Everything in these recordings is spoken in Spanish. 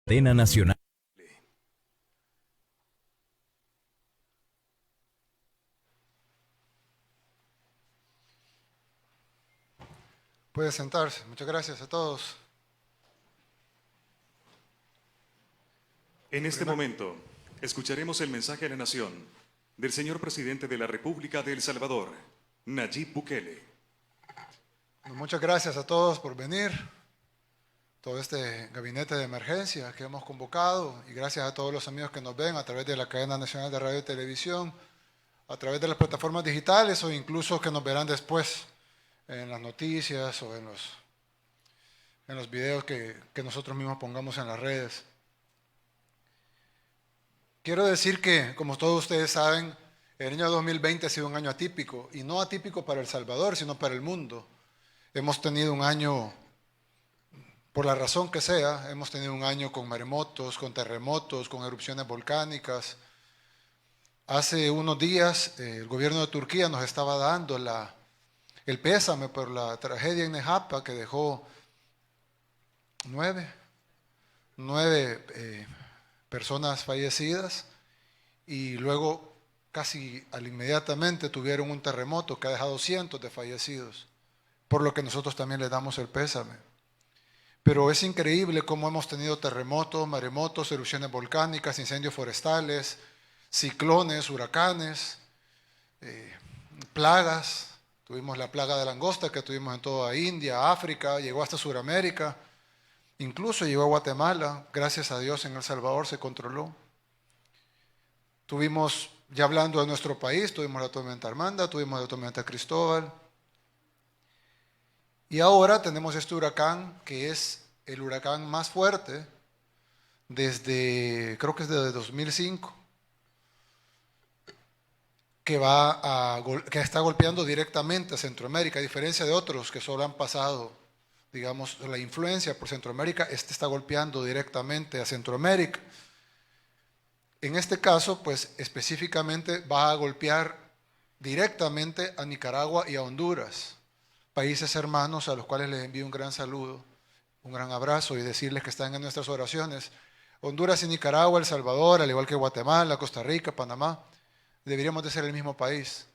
Cadena Nacional. Puede sentarse. Muchas gracias a todos. En este momento, escucharemos el mensaje a la nación del señor presidente de la República de El Salvador, Nayib Bukele. Muchas gracias a todos por venir. Todo este gabinete de emergencia que hemos convocado, y gracias a todos los amigos que nos ven a través de la cadena nacional de radio y televisión, a través de las plataformas digitales o incluso que nos verán después en las noticias o en los videos que nosotros mismos pongamos en las redes. Quiero decir que, como todos ustedes saben, el año 2020 ha sido un año atípico, y no atípico para El Salvador, sino para el mundo. Hemos tenido un año, por la razón que sea, hemos tenido un año con maremotos, con terremotos, con erupciones volcánicas. Hace unos días el gobierno de Turquía nos estaba dando el pésame por la tragedia en Nejapa, que dejó nueve personas fallecidas, y luego casi inmediatamente tuvieron un terremoto que ha dejado cientos de fallecidos, por lo que nosotros también le damos el pésame. Pero es increíble cómo hemos tenido terremotos, maremotos, erupciones volcánicas, incendios forestales, ciclones, huracanes, plagas. Tuvimos la plaga de langosta que tuvimos en toda India, África, llegó hasta Sudamérica, incluso llegó a Guatemala. Gracias a Dios en El Salvador se controló. Tuvimos, ya hablando de nuestro país, tuvimos la tormenta Armanda, tuvimos la tormenta Cristóbal. Y ahora tenemos este huracán, que es el huracán más fuerte creo que es desde 2005, que está golpeando directamente a Centroamérica, a diferencia de otros que solo han pasado, digamos, la influencia por Centroamérica. Este está golpeando directamente a Centroamérica. En este caso, pues específicamente va a golpear directamente a Nicaragua y a Honduras, países hermanos a los cuales les envío un gran saludo, un gran abrazo, y decirles que están en nuestras oraciones. Honduras y Nicaragua, El Salvador, al igual que Guatemala, Costa Rica, Panamá, deberíamos de ser el mismo país.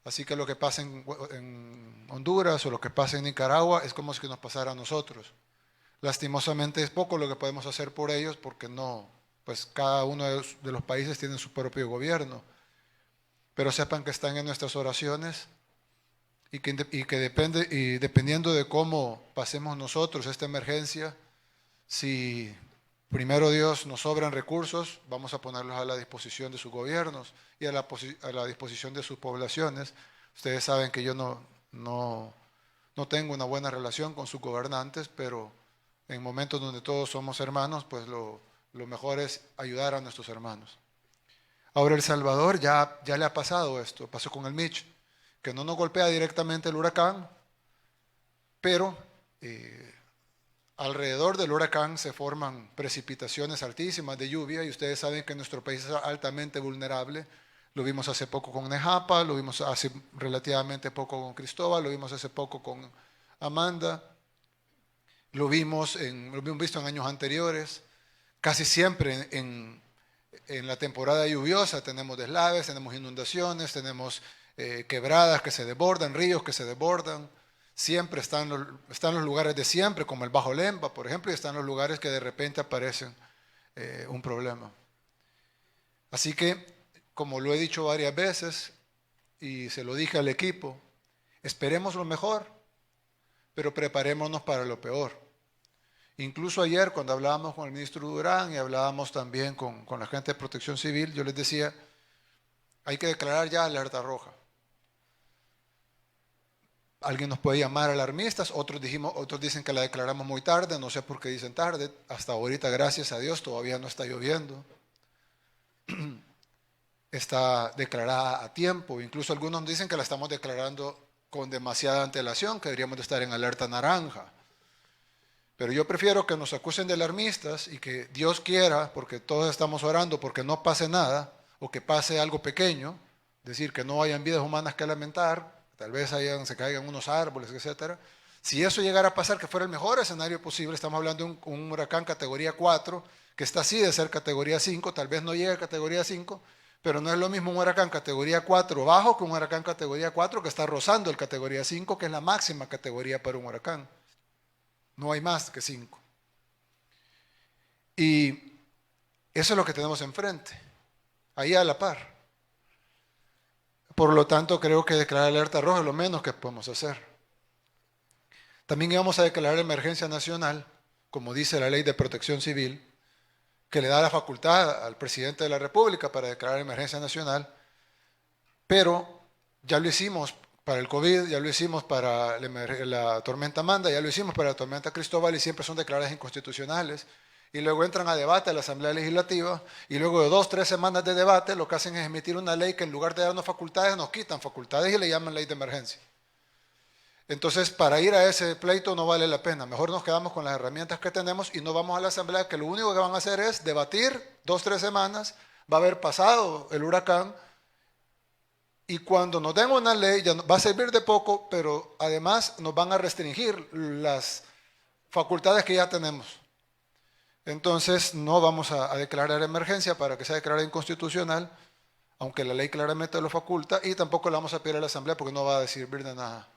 Así que lo que pasa en Honduras o lo que pasa en Nicaragua es como si nos pasara a nosotros. Lastimosamente es poco lo que podemos hacer por ellos, porque no, pues cada uno de los países tiene su propio gobierno. Pero sepan que están en nuestras oraciones, y que dependiendo de cómo pasemos nosotros esta emergencia, si primero Dios nos sobran recursos, vamos a ponerlos a la disposición de sus gobiernos y a la disposición de sus poblaciones. Ustedes saben que yo no tengo una buena relación con sus gobernantes, pero en momentos donde todos somos hermanos, pues lo mejor es ayudar a nuestros hermanos. Ahora El Salvador ya le ha pasado esto, pasó con el Mitch, que no nos golpea directamente el huracán, pero alrededor del huracán se forman precipitaciones altísimas de lluvia, y ustedes saben que nuestro país es altamente vulnerable. Lo vimos hace poco con Nejapa, lo vimos hace relativamente poco con Cristóbal, lo vimos hace poco con Amanda, lo hemos visto en años anteriores. Casi siempre en la temporada lluviosa tenemos deslaves, tenemos inundaciones, tenemos quebradas que se desbordan, ríos que se desbordan. Siempre están los lugares de siempre, como el Bajo Lemba, por ejemplo, y están los lugares que de repente aparecen un problema. Así que, como lo he dicho varias veces, y se lo dije al equipo, esperemos lo mejor, pero preparémonos para lo peor. Incluso ayer, cuando hablábamos con el ministro Durán y hablábamos también con la gente de Protección Civil, yo les decía, hay que declarar ya alerta roja. Alguien nos puede llamar alarmistas, otros dicen que la declaramos muy tarde, no sé por qué dicen tarde. Hasta ahorita, gracias a Dios, todavía no está lloviendo. Está declarada a tiempo. Incluso algunos dicen que la estamos declarando con demasiada antelación, que deberíamos de estar en alerta naranja. Pero yo prefiero que nos acusen de alarmistas y que Dios quiera, porque todos estamos orando porque no pase nada, o que pase algo pequeño, es decir, que no hayan vidas humanas que lamentar, tal vez se caigan unos árboles, etcétera. Si eso llegara a pasar, que fuera el mejor escenario posible, estamos hablando de un huracán categoría 4, que está así de ser categoría 5, tal vez no llegue a categoría 5, pero no es lo mismo un huracán categoría 4 bajo que un huracán categoría 4 que está rozando el categoría 5, que es la máxima categoría para un huracán. No hay más que 5. Y eso es lo que tenemos enfrente, ahí a la par. Por lo tanto, creo que declarar alerta roja es lo menos que podemos hacer. También íbamos a declarar emergencia nacional, como dice la Ley de Protección Civil, que le da la facultad al presidente de la República para declarar emergencia nacional, pero ya lo hicimos para el COVID, ya lo hicimos para la tormenta Amanda, ya lo hicimos para la tormenta Cristóbal y siempre son declaradas inconstitucionales. Y luego entran a debate a la Asamblea Legislativa y luego de 2 o 3 semanas de debate lo que hacen es emitir una ley que en lugar de darnos facultades nos quitan facultades y le llaman ley de emergencia. Entonces, para ir a ese pleito no vale la pena. Mejor nos quedamos con las herramientas que tenemos y no vamos a la Asamblea, que lo único que van a hacer es debatir 2 o 3 semanas, va a haber pasado el huracán y cuando nos den una ley ya va a servir de poco, pero además nos van a restringir las facultades que ya tenemos. Entonces, no vamos a declarar emergencia para que sea declarada inconstitucional, aunque la ley claramente lo faculta, y tampoco la vamos a pedir a la Asamblea porque no va a servir de nada,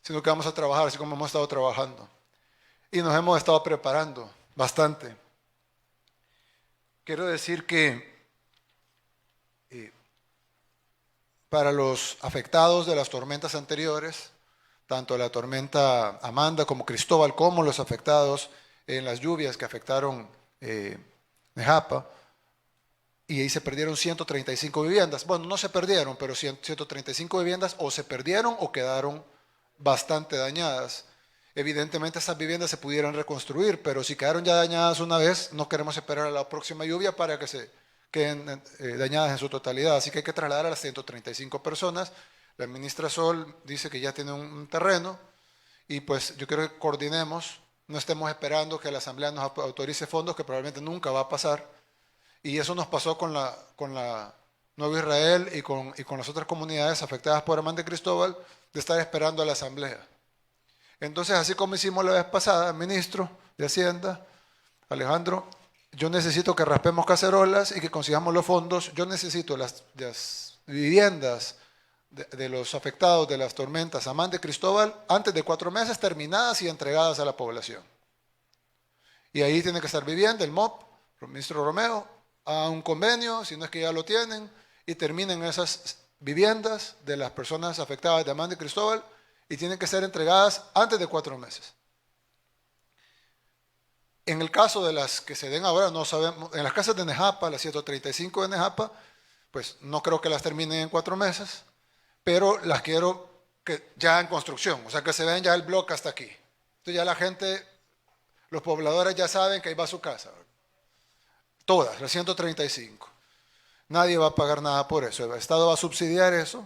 sino que vamos a trabajar así como hemos estado trabajando. Y nos hemos estado preparando bastante. Quiero decir que para los afectados de las tormentas anteriores, tanto la tormenta Amanda como Cristóbal, como los afectados en las lluvias que afectaron Nejapa, y ahí se perdieron 135 viviendas. Bueno, no se perdieron, pero 135 viviendas o se perdieron o quedaron bastante dañadas. Evidentemente esas viviendas se pudieran reconstruir, pero si quedaron ya dañadas una vez, no queremos esperar a la próxima lluvia para que se queden dañadas en su totalidad. Así que hay que trasladar a las 135 personas. La ministra Sol dice que ya tiene un terreno y pues yo quiero que coordinemos, no estemos esperando que la Asamblea nos autorice fondos, que probablemente nunca va a pasar. Y eso nos pasó con la Nuevo Israel y con las otras comunidades afectadas por Amanda y Cristóbal, de estar esperando a la Asamblea. Entonces, así como hicimos la vez pasada, ministro de Hacienda, Alejandro, yo necesito que raspemos cacerolas y que consigamos los fondos. Yo necesito las viviendas de los afectados de las tormentas Amanda y Cristóbal antes de 4 meses terminadas y entregadas a la población. Y ahí tiene que estar vivienda, el MOP, el ministro Romeo, a un convenio, si no es que ya lo tienen, y terminen esas viviendas de las personas afectadas de Amanda y Cristóbal y tienen que ser entregadas antes de 4 meses. En el caso de las que se den ahora, no sabemos, en las casas de Nejapa, las 135 de Nejapa, pues no creo que las terminen en 4 meses, pero las quiero que ya en construcción, o sea que se ven ya el bloque hasta aquí. Entonces ya la gente, los pobladores ya saben que ahí va su casa. Todas, las 135. Nadie va a pagar nada por eso. El Estado va a subsidiar eso.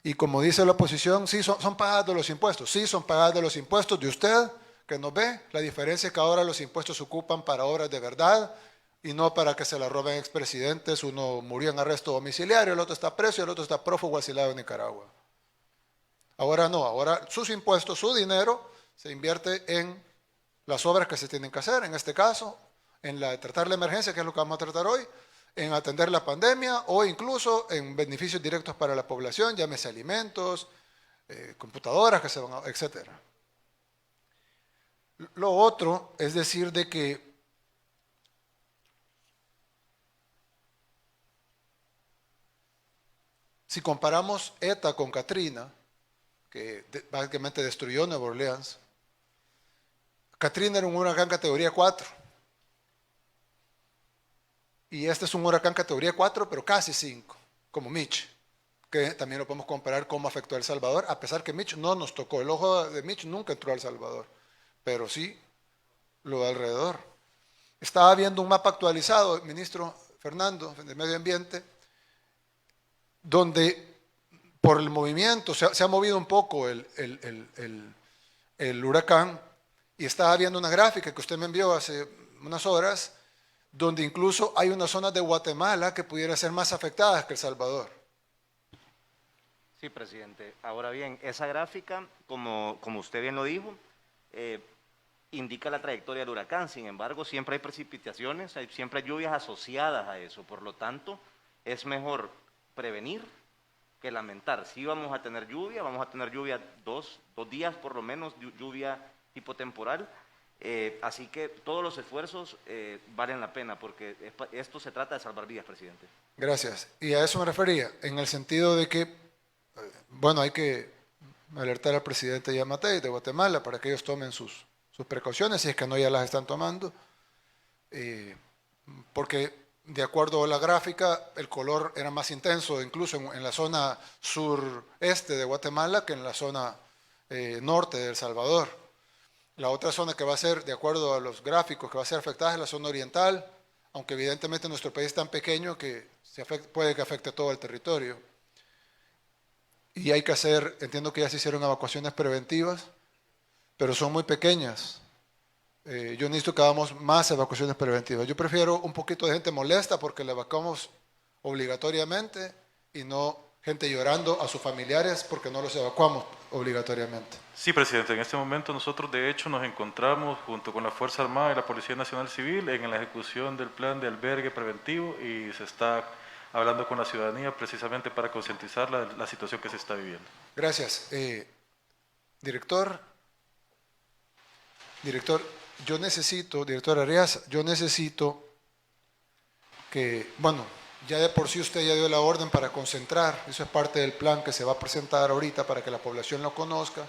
Y como dice la oposición, sí, son pagadas de los impuestos. Sí, son pagadas de los impuestos de usted, que nos ve. La diferencia es que ahora los impuestos se ocupan para obras de verdad y no para que se la roben expresidentes. Uno murió en arresto domiciliario, el otro está preso y el otro está prófugo asilado en Nicaragua. Ahora no, ahora sus impuestos, su dinero, se invierte en las obras que se tienen que hacer, en este caso, en tratar la emergencia, que es lo que vamos a tratar hoy, en atender la pandemia o incluso en beneficios directos para la población, llámese alimentos, computadoras que se van a, etc. Lo otro es decir de que si comparamos ETA con Katrina, que básicamente destruyó Nueva Orleans, Katrina era un huracán categoría 4. Y este es un huracán categoría 4, pero casi 5, como Mitch, que también lo podemos comparar cómo afectó a El Salvador, a pesar que Mitch no nos tocó. El ojo de Mitch nunca entró a El Salvador, pero sí lo de alrededor. Estaba viendo un mapa actualizado, el ministro Fernando, de Medio Ambiente, donde por el movimiento se ha movido un poco el huracán, y estaba viendo una gráfica que usted me envió hace unas horas, donde incluso hay unas zonas de Guatemala que pudieran ser más afectadas que El Salvador. Sí, presidente. Ahora bien, esa gráfica, como usted bien lo dijo, indica la trayectoria del huracán. Sin embargo, siempre hay precipitaciones, siempre hay lluvias asociadas a eso. Por lo tanto, es mejor prevenir que lamentar. Sí vamos a tener lluvia dos días por lo menos, lluvia tipo temporal. Así que todos los esfuerzos valen la pena, porque esto se trata de salvar vidas, presidente. Gracias. Y a eso me refería, en el sentido de que, bueno, hay que alertar al presidente Yamatei de Guatemala para que ellos tomen sus precauciones, si es que no ya las están tomando, porque de acuerdo a la gráfica, el color era más intenso, incluso en la zona sureste de Guatemala que en la zona norte de El Salvador. La otra zona que va a ser, de acuerdo a los gráficos, que va a ser afectada es la zona oriental, aunque evidentemente nuestro país es tan pequeño que puede que afecte todo el territorio. Y hay que hacer, entiendo que ya se hicieron evacuaciones preventivas, pero son muy pequeñas. Yo necesito que hagamos más evacuaciones preventivas. Yo prefiero un poquito de gente molesta porque la evacuamos obligatoriamente y no gente llorando a sus familiares porque no los evacuamos obligatoriamente. Sí, presidente. En este momento nosotros de hecho nos encontramos junto con la Fuerza Armada y la Policía Nacional Civil en la ejecución del plan de albergue preventivo y se está hablando con la ciudadanía precisamente para concientizar la situación que se está viviendo. Gracias. Director, yo necesito, director Arias, yo necesito que, bueno, ya de por sí usted ya dio la orden para concentrar, eso es parte del plan que se va a presentar ahorita para que la población lo conozca.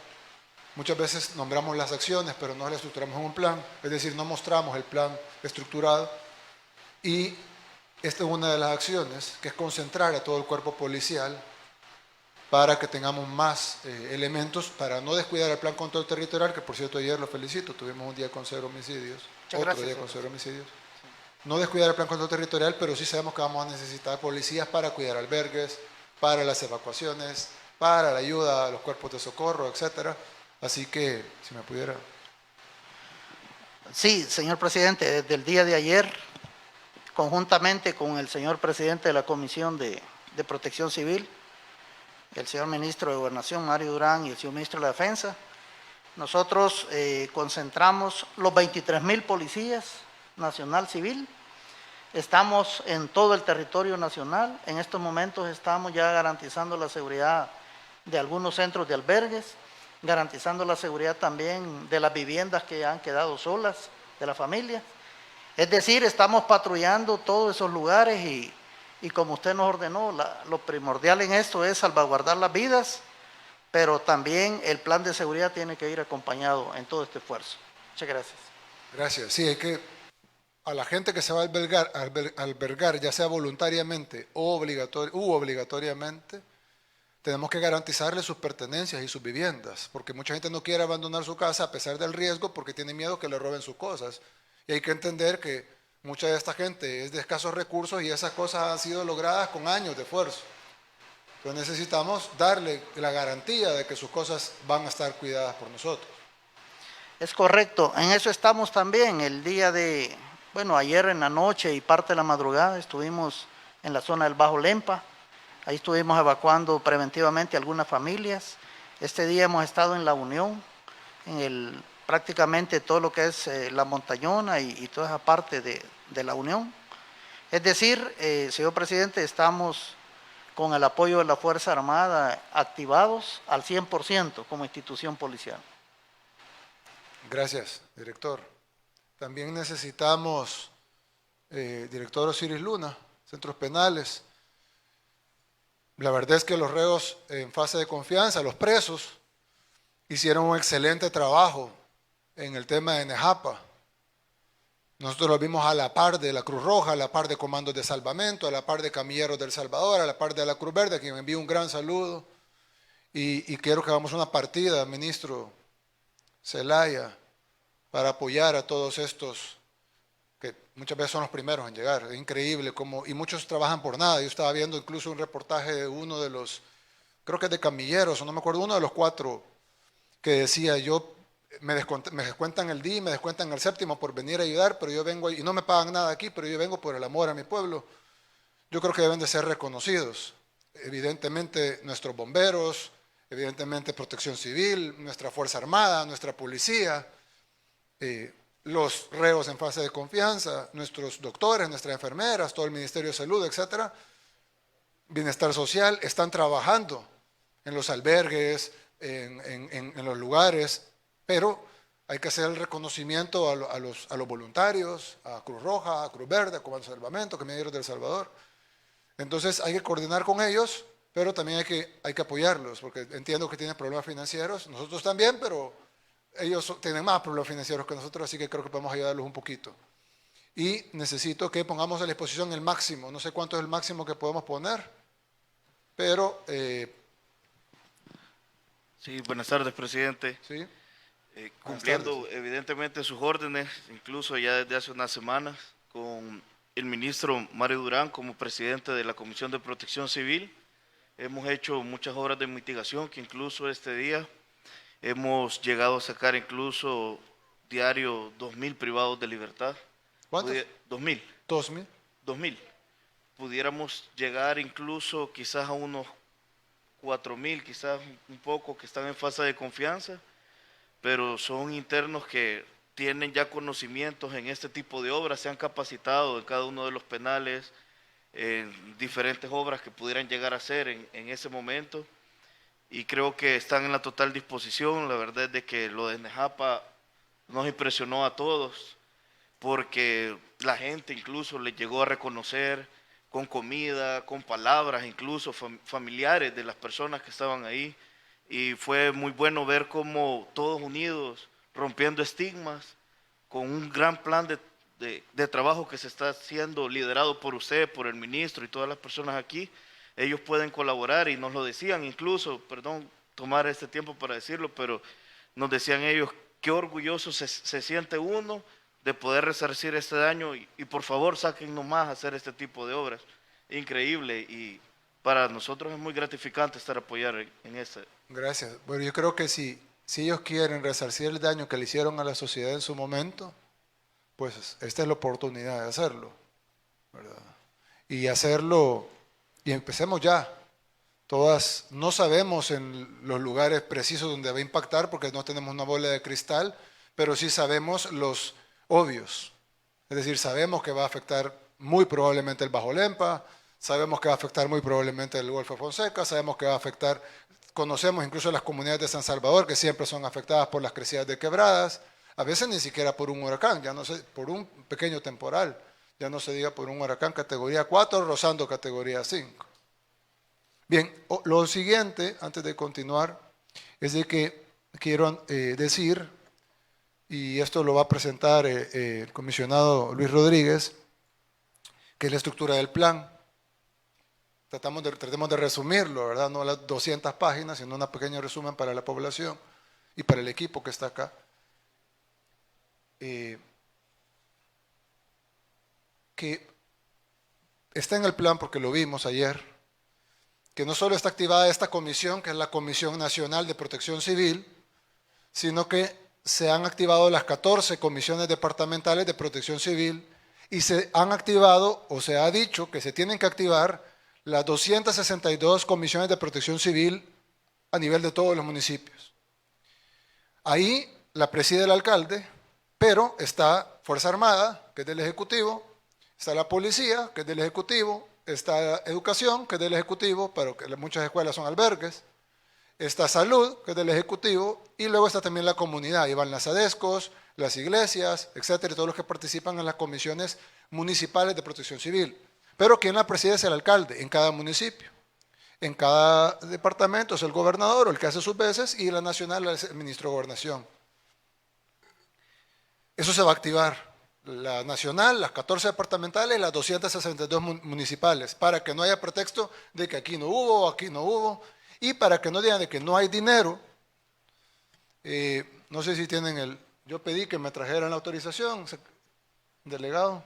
Muchas veces nombramos las acciones, pero no las estructuramos en un plan, es decir, no mostramos el plan estructurado. Y esta es una de las acciones, que es concentrar a todo el cuerpo policial para que tengamos más elementos, para no descuidar el plan control territorial, que por cierto ayer lo felicito, tuvimos un día con 0 homicidios, otro día con 0 homicidios. No descuidar el plan control territorial, pero sí sabemos que vamos a necesitar policías para cuidar albergues, para las evacuaciones, para la ayuda a los cuerpos de socorro, etcétera. Así que, si me pudiera. Sí, señor presidente, desde el día de ayer, conjuntamente con el señor presidente de la Comisión de Protección Civil, el señor ministro de Gobernación, Mario Durán, y el señor ministro de la Defensa, nosotros concentramos los 23,000 policías nacional civil. Estamos en todo el territorio nacional. En estos momentos estamos ya garantizando la seguridad de algunos centros de albergues, garantizando la seguridad también de las viviendas que han quedado solas, de la familia. Es decir, estamos patrullando todos esos lugares y como usted nos ordenó, lo primordial en esto es salvaguardar las vidas, pero también el plan de seguridad tiene que ir acompañado en todo este esfuerzo. Muchas gracias. Gracias. Sí, hay que, a la gente que se va a albergar, ya sea voluntariamente u obligatoriamente, tenemos que garantizarle sus pertenencias y sus viviendas, porque mucha gente no quiere abandonar su casa a pesar del riesgo porque tiene miedo que le roben sus cosas. Y hay que entender que mucha de esta gente es de escasos recursos y esas cosas han sido logradas con años de esfuerzo. Entonces necesitamos darle la garantía de que sus cosas van a estar cuidadas por nosotros. Es correcto, en eso estamos también. El día de, bueno, ayer en la noche y parte de la madrugada estuvimos en la zona del Bajo Lempa. Ahí estuvimos evacuando preventivamente algunas familias. Este día hemos estado en La Unión, prácticamente todo lo que es la Montañona y toda esa parte de La Unión. Es decir, señor presidente, estamos con el apoyo de la Fuerza Armada activados al 100% como institución policial. Gracias, director. También necesitamos, director Osiris Luna, centros penales. La verdad es que los reos en fase de confianza, los presos, hicieron un excelente trabajo en el tema de Nejapa. Nosotros lo vimos a la par de la Cruz Roja, a la par de comandos de salvamento, a la par de camilleros del Salvador, a la par de la Cruz Verde, a quien me envío un gran saludo. Y quiero que hagamos una partida, ministro Zelaya, para apoyar a todos estos que muchas veces son los primeros en llegar. Es increíble cómo, y muchos trabajan por nada. Yo estaba viendo incluso un reportaje de uno de los, creo que es de camilleros, o no me acuerdo, uno de los 4 que decía, yo me descuentan el día, me descuentan el séptimo por venir a ayudar, pero yo vengo, y no me pagan nada aquí, pero yo vengo por el amor a mi pueblo. Yo creo que deben de ser reconocidos. evidentemente nuestros bomberos, evidentemente Protección Civil, nuestra Fuerza Armada, nuestra policía, los reos en fase de confianza, nuestros doctores, nuestras enfermeras, todo el Ministerio de Salud, etcétera, Bienestar Social, están trabajando en los albergues, en los lugares, pero hay que hacer el reconocimiento a los voluntarios, a Cruz Roja, a Cruz Verde, a Comando de Salvamento, Camioneros del Salvador. Entonces hay que coordinar con ellos, pero también hay que apoyarlos, porque entiendo que tienen problemas financieros, nosotros también, pero ellos tienen más problemas financieros que nosotros, así que creo que podemos ayudarlos un poquito. Y necesito que pongamos a la disposición el máximo, no sé cuánto es el máximo que podemos poner, pero... Sí, buenas tardes, presidente. ¿sí? Cumpliendo evidentemente sus órdenes, incluso ya desde hace unas semanas, con el ministro Mario Durán como presidente de la Comisión de Protección Civil, hemos hecho muchas obras de mitigación que incluso este día hemos llegado a sacar incluso diario 2.000 privados de libertad. ¿Cuántos? 2.000. 2.000. 2.000. Pudiéramos llegar incluso quizás a unos 4.000, quizás un poco, que están en fase de confianza, pero son internos que tienen ya conocimientos en este tipo de obras, se han capacitado en cada uno de los penales, en diferentes obras que pudieran llegar a hacer en ese momento, y creo que están en la total disposición. La verdad es de que lo de Nejapa nos impresionó a todos, porque la gente incluso les llegó a reconocer con comida, con palabras, incluso familiares de las personas que estaban ahí, y fue muy bueno ver cómo todos unidos, rompiendo estigmas, con un gran plan de trabajo que se está haciendo, liderado por usted, por el ministro y todas las personas aquí, ellos pueden colaborar, y nos lo decían incluso, perdón tomar este tiempo para decirlo, pero nos decían ellos, qué orgulloso se siente uno de poder resarcir este daño, y por favor sáquennos más a hacer este tipo de obras. Increíble, y para nosotros es muy gratificante estar apoyar en esta. Gracias. Bueno, yo creo que si ellos quieren resarcir el daño que le hicieron a la sociedad en su momento, pues esta es la oportunidad de hacerlo, ¿verdad? Y hacerlo, y empecemos ya. Todas, no sabemos en los lugares precisos donde va a impactar porque no tenemos una bola de cristal, pero sí sabemos los obvios. Es decir, sabemos que va a afectar muy probablemente el Bajo Lempa, sabemos que va a afectar muy probablemente el Golfo de Fonseca, sabemos que va a afectar, conocemos incluso las comunidades de San Salvador que siempre son afectadas por las crecidas de quebradas, a veces ni siquiera por un huracán, ya no sé, por un pequeño temporal, ya no se diga por un huracán categoría 4 rozando categoría 5. Bien, lo siguiente, antes de continuar, es de que quiero decir, y esto lo va a presentar el comisionado Luis Rodríguez, que es la estructura del plan. Tratemos de resumirlo, ¿verdad? No las 200 páginas, sino un pequeño resumen para la población y para el equipo que está acá. Que está en el plan porque lo vimos ayer, que no solo está activada esta comisión, que es la Comisión Nacional de Protección Civil, sino que se han activado las 14 comisiones departamentales de protección civil y se han activado, o se ha dicho que se tienen que activar las 262 comisiones de protección civil a nivel de todos los municipios. Ahí la preside el alcalde, pero está Fuerza Armada, que es del Ejecutivo, está la Policía, que es del Ejecutivo, está Educación, que es del Ejecutivo, pero que muchas escuelas son albergues, está Salud, que es del Ejecutivo, y luego está también la comunidad, y van las ADESCOS, las iglesias, etcétera, y todos los que participan en las comisiones municipales de protección civil. Pero quien la preside es el alcalde en cada municipio. En cada departamento es el gobernador o el que hace sus veces, y la nacional es el ministro de Gobernación. Eso se va a activar. La nacional, las 14 departamentales y las 262 municipales, para que no haya pretexto de que aquí no hubo o aquí no hubo, y para que no digan de que no hay dinero. No sé si tienen el... Yo pedí que me trajeran la autorización, delegado.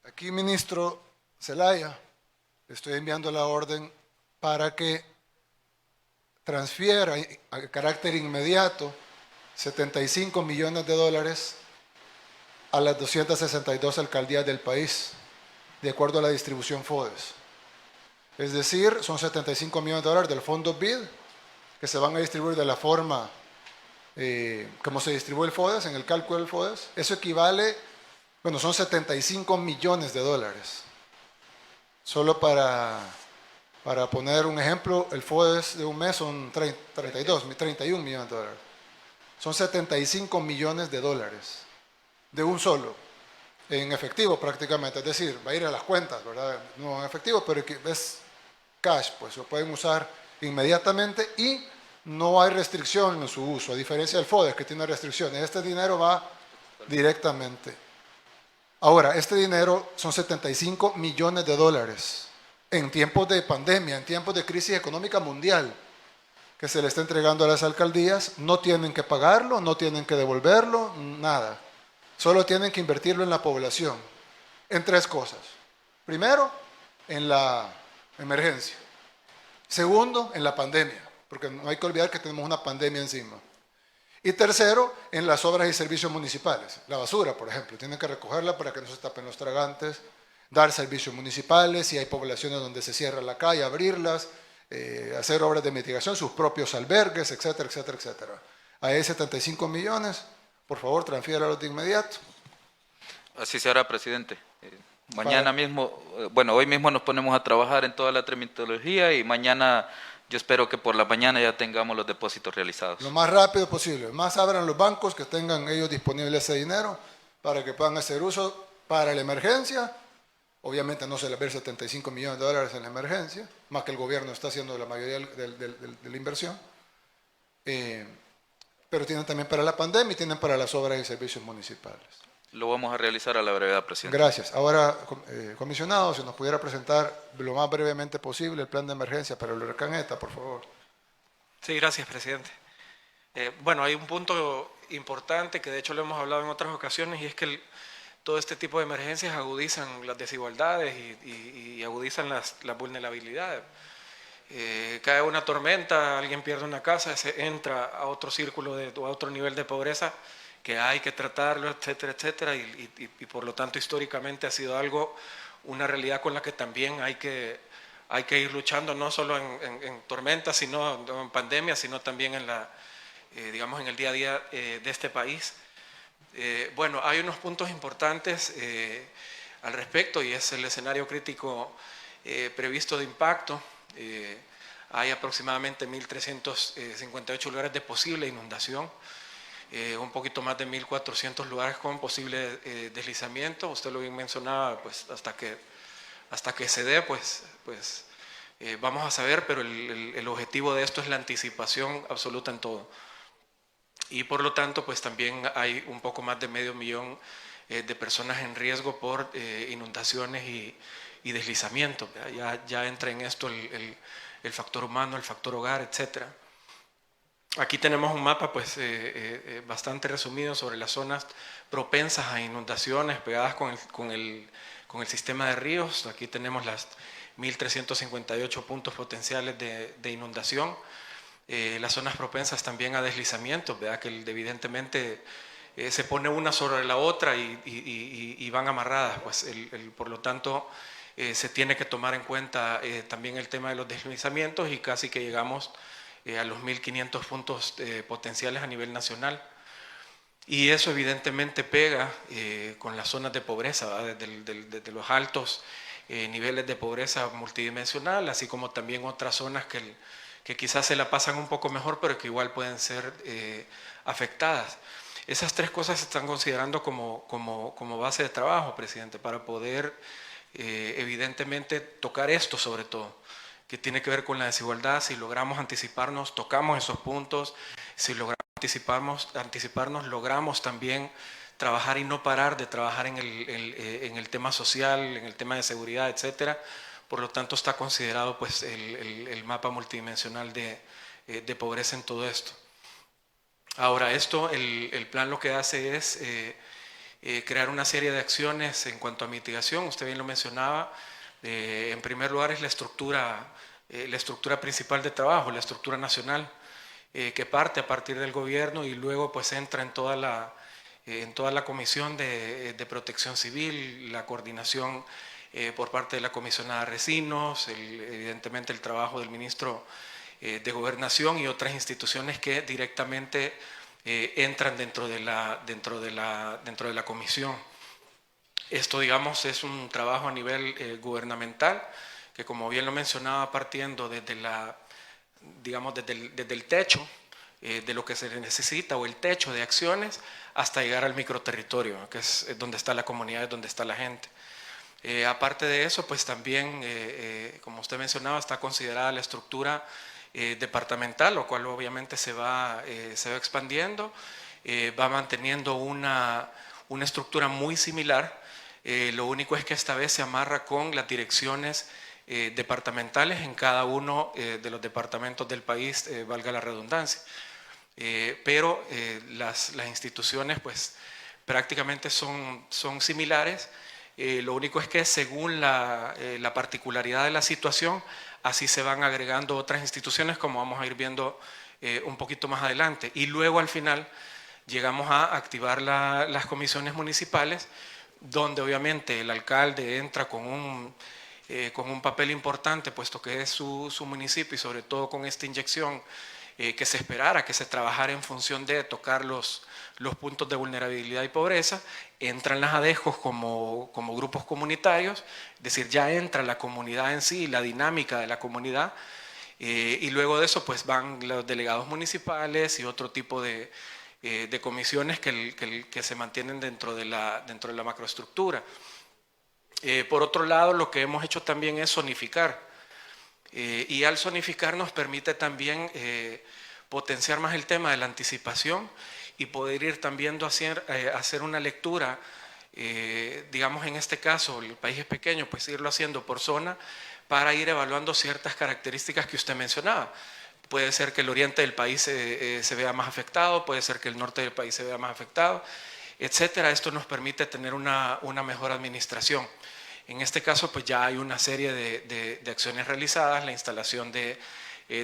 Aquí, ministro Zelaya, estoy enviando la orden para que transfiera a carácter inmediato 75 millones de dólares a las 262 alcaldías del país, de acuerdo a la distribución FODES. Es decir, son 75 millones de dólares del fondo BID que se van a distribuir de la forma como se distribuye el FODES, en el cálculo del FODES. Eso equivale, bueno, son 75 millones de dólares. Solo para poner un ejemplo, el FODES de un mes son 31 millones de dólares. Son 75 millones de dólares de un solo, en efectivo prácticamente, es decir, va a ir a las cuentas, ¿verdad? No en efectivo, pero es cash, pues lo pueden usar inmediatamente y no hay restricción en su uso, a diferencia del FODES que tiene restricciones. Este dinero va directamente. Ahora, este dinero son 75 millones de dólares en tiempos de pandemia, en tiempos de crisis económica mundial, que se le está entregando a las alcaldías. No tienen que pagarlo, no tienen que devolverlo, nada. Solo tienen que invertirlo en la población, en tres cosas. Primero, en la emergencia. Segundo, en la pandemia, porque no hay que olvidar que tenemos una pandemia encima. Y tercero, en las obras y servicios municipales. La basura, por ejemplo, tienen que recogerla para que no se tapen los tragantes, dar servicios municipales, si hay poblaciones donde se cierra la calle, abrirlas, hacer obras de mitigación, sus propios albergues, etcétera, etcétera, etcétera. Ahí 75 millones, por favor, transfiéralos de inmediato. Así se hará, presidente. Mañana mismo, bueno, hoy mismo nos ponemos a trabajar en toda la tramitología y mañana yo espero que por la mañana ya tengamos los depósitos realizados. Lo más rápido posible. Más abran los bancos que tengan ellos disponible ese dinero para que puedan hacer uso para la emergencia. Obviamente no se les ve 75 millones de dólares en la emergencia, más que el gobierno está haciendo la mayoría de la inversión. Pero tienen también para la pandemia y tienen para las obras y servicios municipales. Lo vamos a realizar a la brevedad, presidente. Gracias. Ahora, comisionado, si nos pudiera presentar lo más brevemente posible el plan de emergencia para el huracán ETA, por favor. Sí, gracias, presidente. Bueno, hay un punto importante que de hecho lo hemos hablado en otras ocasiones y es que todo este tipo de emergencias agudizan las desigualdades y agudizan las vulnerabilidades. Cae una tormenta, alguien pierde una casa, se entra a otro círculo o a otro nivel de pobreza que hay que tratarlo, etcétera, etcétera, y por lo tanto históricamente ha sido una realidad con la que también hay que ir luchando, no solo en tormentas, sino en pandemias, sino también digamos, en el día a día de este país. Bueno, hay unos puntos importantes al respecto y es el escenario crítico previsto de impacto. Hay aproximadamente 1.358 lugares de posible inundación, un poquito más de 1.400 lugares con posible deslizamiento. Usted lo bien mencionaba, pues hasta que se dé, pues vamos a saber, pero el objetivo de esto es la anticipación absoluta en todo. Y por lo tanto, pues también hay un poco más de 500.000 de personas en riesgo por inundaciones y deslizamiento. Ya entra en esto el factor humano, el factor hogar, etcétera. Aquí tenemos un mapa pues, bastante resumido sobre las zonas propensas a inundaciones pegadas con el sistema de ríos. Aquí tenemos las 1.358 puntos potenciales de inundación. Las zonas propensas también a deslizamientos, ¿verdad? Que evidentemente se pone una sobre la otra y van amarradas. Pues por lo tanto, se tiene que tomar en cuenta también el tema de los deslizamientos y casi que llegamos a los 1.500 puntos potenciales a nivel nacional. Y eso evidentemente pega con las zonas de pobreza, desde los altos niveles de pobreza multidimensional, así como también otras zonas que quizás se la pasan un poco mejor, pero que igual pueden ser afectadas. Esas tres cosas se están considerando como base de trabajo, presidente, para poder evidentemente tocar esto sobre todo, que tiene que ver con la desigualdad. Si logramos anticiparnos, tocamos esos puntos. Si logramos anticiparnos, logramos también trabajar y no parar de trabajar en el tema social, en el tema de seguridad, etcétera. Por lo tanto, está considerado pues, el mapa multidimensional de pobreza en todo esto. Ahora, el plan lo que hace es crear una serie de acciones en cuanto a mitigación. Usted bien lo mencionaba, En primer lugar es la estructura principal de trabajo, la estructura nacional, que parte a partir del gobierno y luego pues entra en toda la Comisión de Protección Civil, la coordinación por parte de la comisionada Recinos, evidentemente el trabajo del ministro de Gobernación y otras instituciones que directamente entran dentro de la comisión. Esto, digamos, es un trabajo a nivel gubernamental que, como bien lo mencionaba, partiendo desde el techo de lo que se necesita o el techo de acciones hasta llegar al microterritorio, que es donde está la comunidad, es donde está la gente. Aparte de eso, pues también, como usted mencionaba, está considerada la estructura departamental, lo cual obviamente se va expandiendo, va manteniendo una estructura muy similar. Lo único es que esta vez se amarra con las direcciones departamentales en cada uno de los departamentos del país, valga la redundancia. Pero las instituciones pues prácticamente son similares. Lo único es que según la particularidad de la situación, así se van agregando otras instituciones, como vamos a ir viendo un poquito más adelante. Y luego al final llegamos a activar las comisiones municipales, donde obviamente el alcalde entra con un papel importante, puesto que es su municipio, y sobre todo con esta inyección que se esperara, que se trabajara en función de tocar los puntos de vulnerabilidad y pobreza. Entran las ADEJOS como grupos comunitarios, es decir, ya entra la comunidad en sí, la dinámica de la comunidad, y luego de eso pues van los delegados municipales y otro tipo de comisiones que se mantienen dentro de la macroestructura. Por otro lado, lo que hemos hecho también es zonificar, y al zonificar nos permite también potenciar más el tema de la anticipación y poder ir también hacer una lectura, digamos en este caso, el país es pequeño, pues irlo haciendo por zona para ir evaluando ciertas características que usted mencionaba. Puede ser que el oriente del país se vea más afectado, puede ser que el norte del país se vea más afectado, etcétera. Esto nos permite tener una mejor administración. En este caso, pues ya hay una serie de acciones realizadas, la instalación de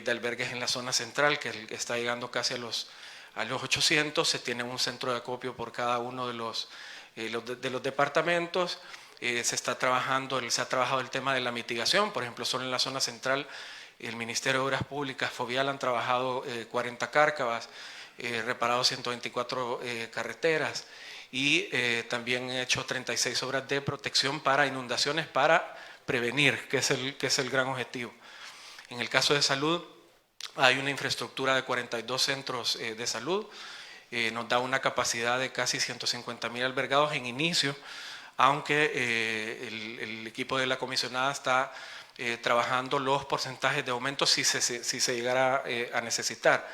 albergues en la zona central, que está llegando casi a los 800, se tiene un centro de acopio por cada uno de los departamentos, se ha trabajado el tema de la mitigación. Por ejemplo, solo en la zona central, el Ministerio de Obras Públicas, Fovial, han trabajado 40 cárcavas, reparado 124 carreteras, y también he hecho 36 obras de protección para inundaciones, para prevenir, que es el gran objetivo. En el caso de salud, hay una infraestructura de 42 centros de salud, nos da una capacidad de casi 150.000 albergados en inicio, aunque el equipo de la comisionada está trabajando los porcentajes de aumento si se llegara a necesitar.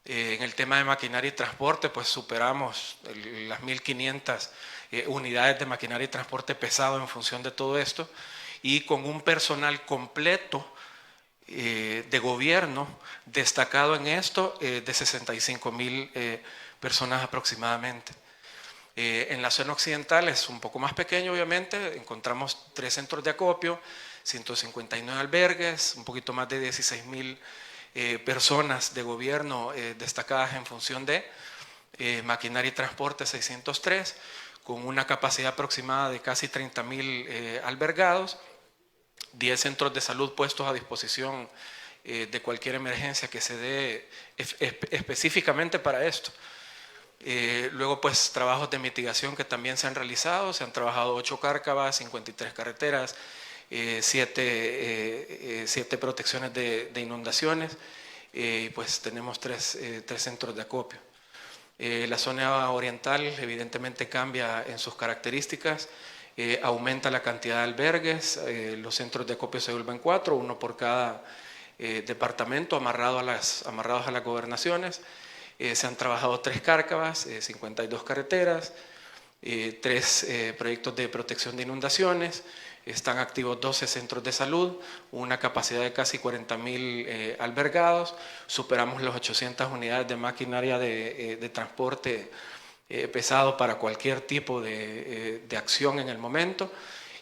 En el tema de maquinaria y transporte, pues superamos las 1.500 unidades de maquinaria y transporte pesado en función de todo esto, y con un personal completo de gobierno destacado en esto de 65.000 personas aproximadamente. En la zona occidental es un poco más pequeño, obviamente, encontramos 3 centros de acopio, 159 albergues, un poquito más de 16.000 personas de gobierno destacadas en función de maquinaria y transporte, 603, con una capacidad aproximada de casi 30.000 albergados, 10 centros de salud puestos a disposición de cualquier emergencia que se dé específicamente para esto. Luego, pues, trabajos de mitigación que también se han realizado, se han trabajado 8 cárcavas, 53 carreteras, 7 protecciones de inundaciones, y pues tenemos 3 centros de acopio. La zona oriental evidentemente cambia en sus características, aumenta la cantidad de albergues, los centros de acopio se vuelven 4, uno por cada departamento, amarrados a las gobernaciones. Se han trabajado 3 cárcavas, 52 carreteras, 3 proyectos de protección de inundaciones, están activos 12 centros de salud, una capacidad de casi 40.000 albergados, superamos las 800 unidades de maquinaria de transporte pesado para cualquier tipo de acción en el momento,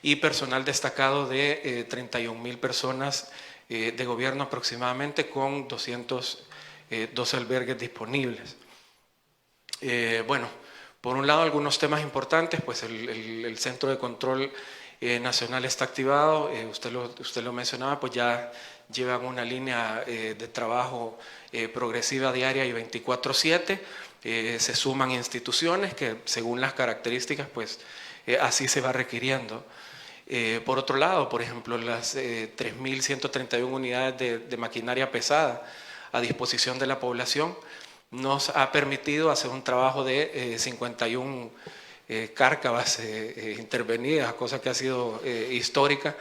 y personal destacado de 31.000 personas de gobierno aproximadamente, con 212 albergues disponibles. Bueno, por un lado, algunos temas importantes, pues el Centro de Control Nacional está activado, usted lo mencionaba, pues ya llevan una línea de trabajo progresiva diaria y 24/7, se suman instituciones que según las características, pues así se va requiriendo. Por otro lado, por ejemplo, las 3.131 unidades de maquinaria pesada a disposición de la población nos ha permitido hacer un trabajo de 51 cárcavas intervenidas, cosa que ha sido histórica,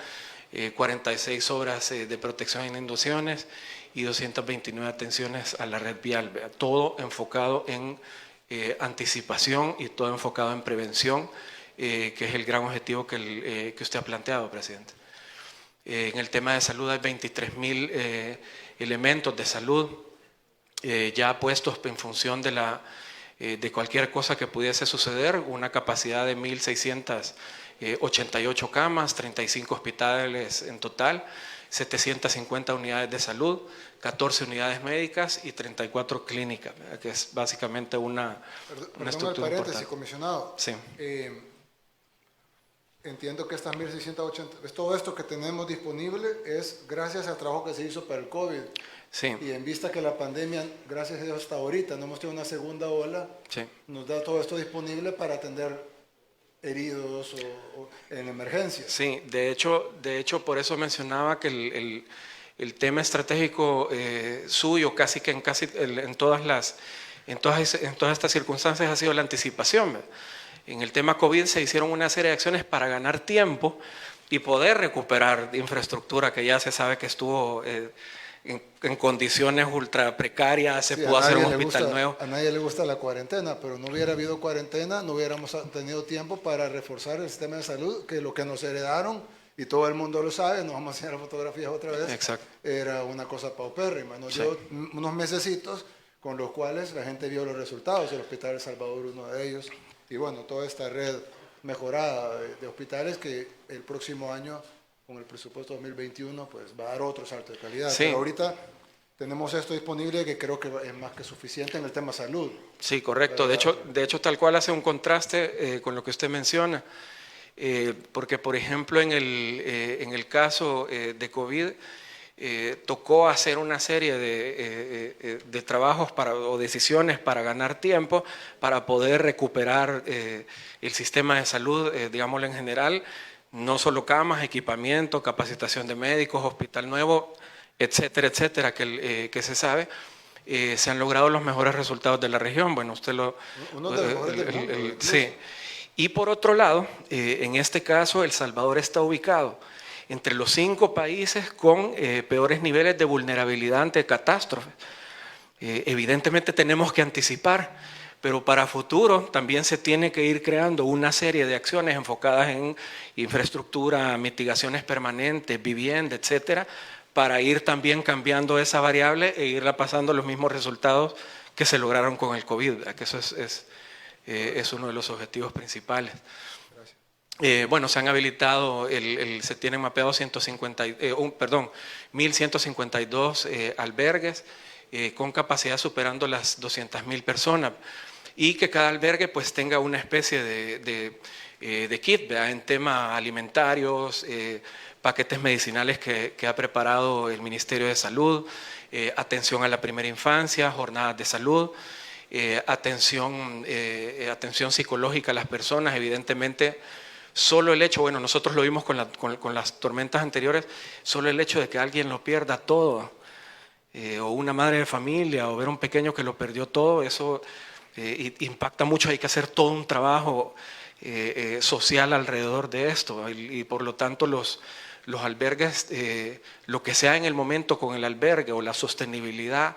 46 obras de protección en inundaciones y 229 atenciones a la red vial, todo enfocado en anticipación y todo enfocado en prevención, que es el gran objetivo que usted ha planteado, presidente. En el tema de salud hay 23.000 elementos de salud ya puestos en función de cualquier cosa que pudiese suceder, una capacidad de 1.688 camas, 35 hospitales en total, 750 unidades de salud, 14 unidades médicas y 34 clínicas, que es básicamente una estructura importante. Comisionado. Sí. Entiendo que estas 1.680, todo esto que tenemos disponible es gracias al trabajo que se hizo para el COVID. Sí. Y en vista que la pandemia, gracias a Dios hasta ahorita, no hemos tenido una segunda ola, Sí. nos da todo esto disponible para atender heridos o en emergencias. Sí, de hecho por eso mencionaba que el tema estratégico suyo casi que en todas estas circunstancias ha sido la anticipación, ¿verdad? En el tema COVID se hicieron una serie de acciones para ganar tiempo y poder recuperar infraestructura que ya se sabe que estuvo en condiciones ultra precarias, se pudo hacer un hospital nuevo. A nadie le gusta la cuarentena, pero no hubiera habido cuarentena, no hubiéramos tenido tiempo para reforzar el sistema de salud, que lo que nos heredaron, y todo el mundo lo sabe, nos vamos a enseñar fotografías otra vez, Exacto. Era una cosa paupérrima. Nos Sí. dio unos mesecitos con los cuales la gente vio los resultados, el Hospital El Salvador uno de ellos, y bueno, toda esta red mejorada de hospitales que el próximo año, con el presupuesto 2021, pues va a dar otro salto de calidad. Sí. Pero ahorita tenemos esto disponible que creo que es más que suficiente en el tema salud. Sí, correcto. De hecho, tal cual hace un contraste con lo que usted menciona. Porque, por ejemplo, en el caso de COVID, tocó hacer una serie de trabajos o decisiones para ganar tiempo, para poder recuperar el sistema de salud, digámoslo en general, no solo camas, equipamiento, capacitación de médicos, hospital nuevo, etcétera, etcétera, que se sabe. Se han logrado los mejores resultados de la región. Bueno, usted lo... Uno de los mejores del mundo, sí. Y por otro lado, en este caso, El Salvador está ubicado entre los 5 países con peores niveles de vulnerabilidad ante catástrofes. Evidentemente tenemos que anticipar, pero para futuro también se tiene que ir creando una serie de acciones enfocadas en infraestructura, mitigaciones permanentes, vivienda, etcétera, para ir también cambiando esa variable e irla pasando los mismos resultados que se lograron con el COVID, ¿verdad? Que eso es uno de los objetivos principales. Bueno, se han habilitado, se tienen mapeados 1.152 albergues con capacidad superando las 200.000 personas, y que cada albergue pues tenga una especie de kit, ¿verdad? En temas alimentarios, paquetes medicinales que ha preparado el Ministerio de Salud, atención a la primera infancia, jornadas de salud, atención psicológica a las personas. Evidentemente, solo el hecho, bueno, nosotros lo vimos con las tormentas anteriores, solo el hecho de que alguien lo pierda todo, o una madre de familia, o ver un pequeño que lo perdió todo, eso impacta mucho. Hay que hacer todo un trabajo social alrededor de esto, y por lo tanto los albergues, lo que sea en el momento con el albergue, o la sostenibilidad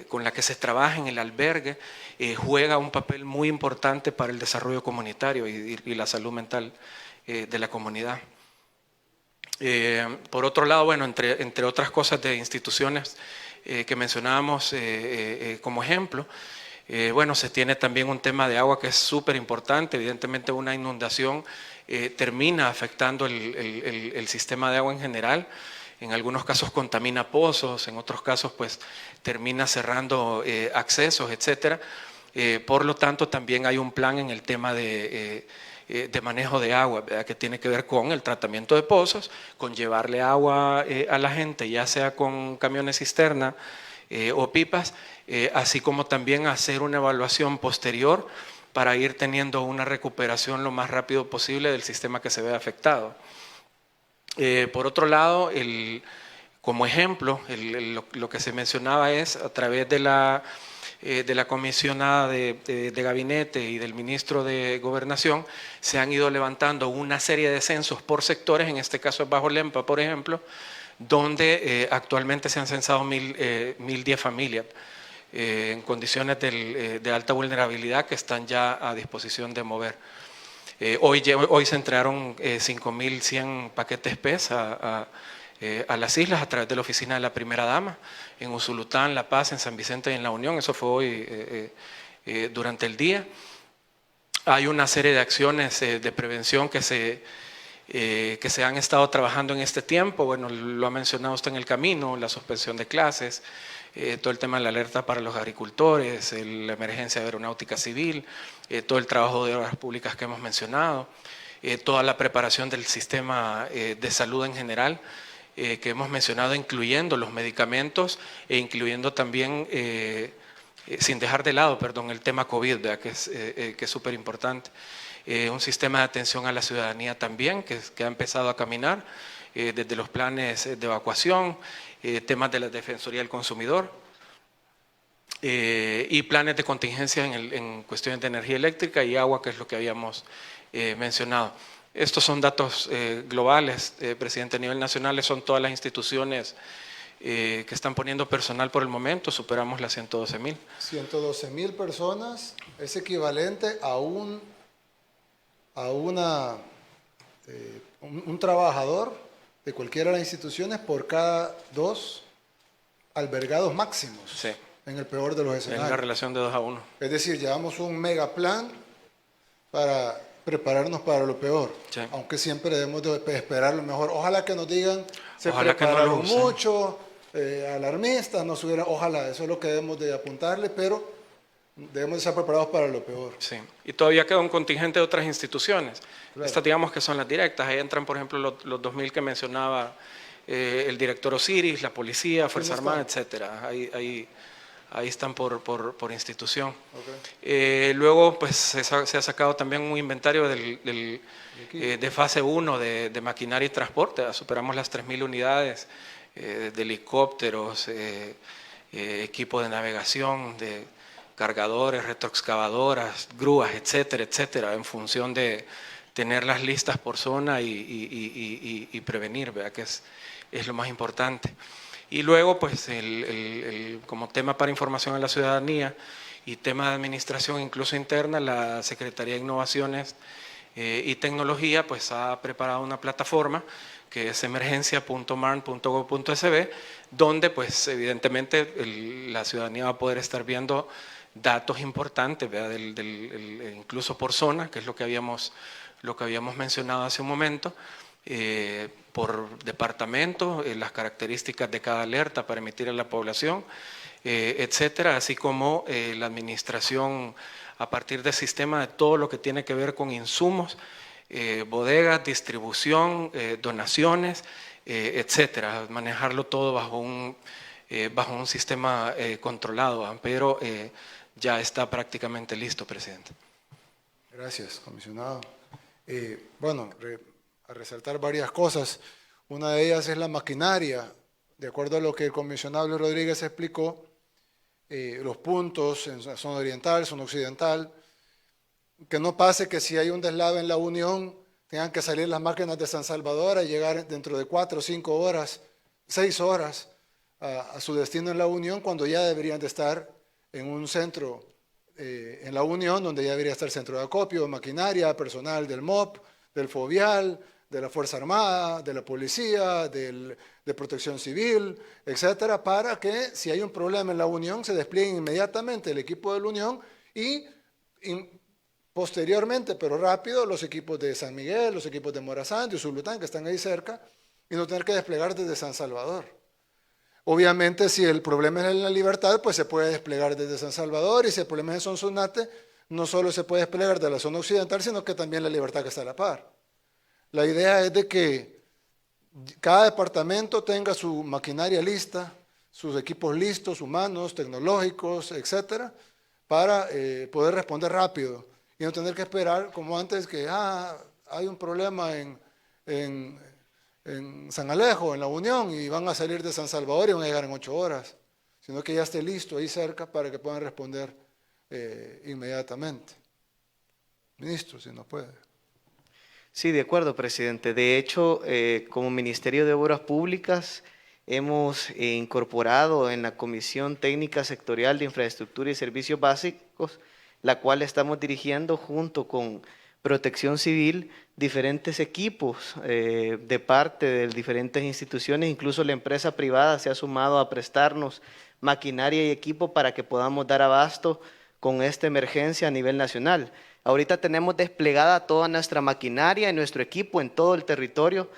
con la que se trabaja en el albergue, juega un papel muy importante para el desarrollo comunitario y la salud mental de la comunidad. Por otro lado, bueno, entre otras cosas de instituciones que mencionábamos como ejemplo, Bueno, se tiene también un tema de agua que es súper importante. Evidentemente una inundación termina afectando el sistema de agua en general. En algunos casos contamina pozos, en otros casos pues termina cerrando accesos, etcétera. Por lo tanto, también hay un plan en el tema de manejo de agua, ¿verdad? Que tiene que ver con el tratamiento de pozos, con llevarle agua a la gente, ya sea con camiones cisterna o pipas, así como también hacer una evaluación posterior para ir teniendo una recuperación lo más rápido posible del sistema que se ve afectado. Por otro lado, como ejemplo, lo que se mencionaba es a través de la comisionada de gabinete y del ministro de Gobernación, se han ido levantando una serie de censos por sectores, en este caso es Bajo Lempa, por ejemplo, donde actualmente se han censado 1.010 familias en condiciones de alta vulnerabilidad que están ya a disposición de mover. Hoy se entregaron 5.100 paquetes PES a las islas a través de la oficina de la Primera Dama, en Usulután, La Paz, en San Vicente y en La Unión. Eso fue hoy durante el día. Hay una serie de acciones de prevención que se han estado trabajando en este tiempo. Bueno, lo ha mencionado usted en el camino, la suspensión de clases, todo el tema de la alerta para los agricultores, la emergencia aeronáutica civil, todo el trabajo de obras públicas que hemos mencionado, toda la preparación del sistema de salud en general, que hemos mencionado, incluyendo los medicamentos e incluyendo también, sin dejar de lado, perdón, el tema COVID, ¿verdad? Que es súper importante. Un sistema de atención a la ciudadanía también, que ha empezado a caminar, desde los planes de evacuación, temas de la Defensoría del Consumidor, y planes de contingencia en cuestiones de energía eléctrica y agua, que es lo que habíamos mencionado. Estos son datos globales, presidente, a nivel nacional. Son todas las instituciones que están poniendo personal por el momento. Superamos las 112.000. 112.000 personas es equivalente a un trabajador de cualquiera de las instituciones por cada 2 albergados máximos. Sí. En el peor de los escenarios. En la relación de 2 a 1. Es decir, llevamos un megaplan para prepararnos para lo peor, Sí. aunque siempre debemos de esperar lo mejor. Ojalá que nos digan, se Ojalá que no prepararon lo usen. mucho, alarmistas, no subieran, ojalá, eso es lo que debemos de apuntarle, pero debemos de estar preparados para lo peor. Sí, y todavía queda un contingente de otras instituciones. Claro. Estas, digamos, que son las directas. Ahí entran, por ejemplo, los 2.000 que mencionaba el director Osiris, la policía, Fuerza Armada, etcétera. Ahí están por institución. Okay. Luego, pues, se ha sacado también un inventario de fase 1 de maquinaria y transporte. Superamos las 3.000 unidades de helicópteros, equipo de navegación, de cargadores, retroexcavadoras, grúas, etcétera, etcétera, en función de tenerlas listas por zona y prevenir, ¿verdad? Que es lo más importante. Y luego, pues, como tema para información a la ciudadanía y tema de administración incluso interna, la Secretaría de Innovaciones y Tecnología pues ha preparado una plataforma que es emergencia.marn.gov.sb, donde pues evidentemente la ciudadanía va a poder estar viendo datos importantes, ¿verdad? Incluso por zona, que es lo que habíamos mencionado hace un momento, por departamento, las características de cada alerta para emitir a la población, etcétera, así como la administración a partir del sistema de todo lo que tiene que ver con insumos, bodegas, distribución, donaciones, etcétera, manejarlo todo bajo un sistema controlado, pero ya está prácticamente listo, presidente. Gracias, comisionado. Bueno, a resaltar varias cosas. Una de ellas es la maquinaria. De acuerdo a lo que el comisionado Luis Rodríguez explicó, los puntos en la zona oriental, zona occidental, que no pase que si hay un deslave en la Unión, tengan que salir las máquinas de San Salvador y llegar dentro de 4, 5 horas, 6 horas a su destino en la Unión, cuando ya deberían de estar en un centro en la Unión, donde ya debería estar centro de acopio, maquinaria, personal del MOP, del FOVIAL, de la Fuerza Armada, de la Policía, de Protección Civil, etcétera, para que si hay un problema en la Unión se desplieguen inmediatamente el equipo de la Unión y posteriormente, pero rápido, los equipos de San Miguel, los equipos de Morazán, de Usulután, que están ahí cerca, y no tener que desplegar desde San Salvador. Obviamente, si el problema es en La Libertad, pues se puede desplegar desde San Salvador, y si el problema es en Sonsonate, no solo se puede desplegar de la zona occidental, sino que también La Libertad que está a la par. La idea es de que cada departamento tenga su maquinaria lista, sus equipos listos, humanos, tecnológicos, etcétera, para poder responder rápido y no tener que esperar como antes que hay un problema en San Alejo, en La Unión, y van a salir de San Salvador y van a llegar en 8 horas, sino que ya esté listo ahí cerca para que puedan responder inmediatamente. Ministro, si no puede. Sí, de acuerdo, presidente. De hecho, como Ministerio de Obras Públicas, hemos incorporado en la Comisión Técnica Sectorial de Infraestructura y Servicios Básicos, la cual estamos dirigiendo junto con Protección Civil, diferentes equipos de parte de diferentes instituciones, incluso la empresa privada se ha sumado a prestarnos maquinaria y equipo para que podamos dar abasto con esta emergencia a nivel nacional. Ahorita tenemos desplegada toda nuestra maquinaria y nuestro equipo en todo el territorio,